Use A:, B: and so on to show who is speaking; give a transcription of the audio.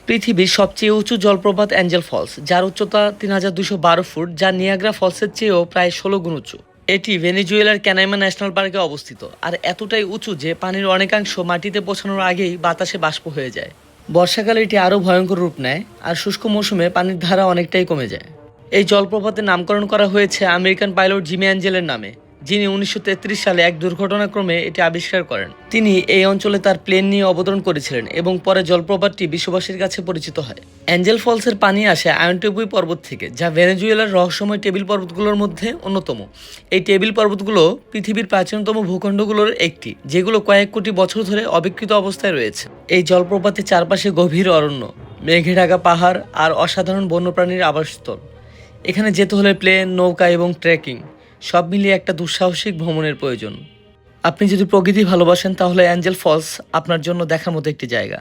A: পৃথিবীর সবচেয়ে উঁচু জলপ্রপাত অ্যাঞ্জেল ফলস, যার উচ্চতা ৩,২১২ ফুট, যা নিয়াগ্রা ফলসের চেয়েও প্রায় ১৬ গুণ উঁচু। এটি ভেনেজুয়েলার ক্যানাইমা ন্যাশনাল পার্কে অবস্থিত, আর এতটাই উঁচু যে পানির অনেকাংশ মাটিতে পৌঁছানোর আগেই বাতাসে বাষ্প হয়ে যায়। বর্ষাকালে এটি আরও ভয়ঙ্কর রূপ নেয়, আর শুষ্ক মৌসুমে পানির ধারা অনেকটাই কমে যায়। এই জলপ্রপাতের নামকরণ করা হয়েছে আমেরিকান পাইলট জিমি অ্যাঞ্জেলের নামে, যিনি 1933 সালে এক দুর্ঘটনাক্রমে এটি আবিষ্কার করেন। তিনি এই অঞ্চলে তার প্লেন নিয়ে অবতরণ করেছিলেন এবং পরে জলপ্রপাতটি বিশ্ববাসীর কাছে পরিচিত হয়। অ্যাঞ্জেল ফলসের পানি আসে আয়নটেবুই পর্বত থেকে, যা ভেনেজুয়েলার রহস্যময় টেবিল পর্বতগুলোর মধ্যে অন্যতম। এই টেবিল পর্বতগুলো পৃথিবীর প্রাচীনতম ভূখণ্ডগুলোর একটি, যেগুলো কয়েক কোটি বছর ধরে অবিকৃত অবস্থায় রয়েছে। এই জলপ্রপাতের চারপাশে গভীর অরণ্য, মেঘে ঢাকা পাহাড় আর অসাধারণ বন্যপ্রাণীর আবাসস্থল। এখানে যেতে হলে প্লেন, নৌকা এবং ট্রেকিং সব মিলিয়ে একটা দুঃসাহসিক ভ্রমণের প্রয়োজন। আপনি যদি প্রকৃতি ভালোবাসেন, তাহলে অ্যাঞ্জেল ফলস আপনার জন্য দেখার মতো একটি জায়গা।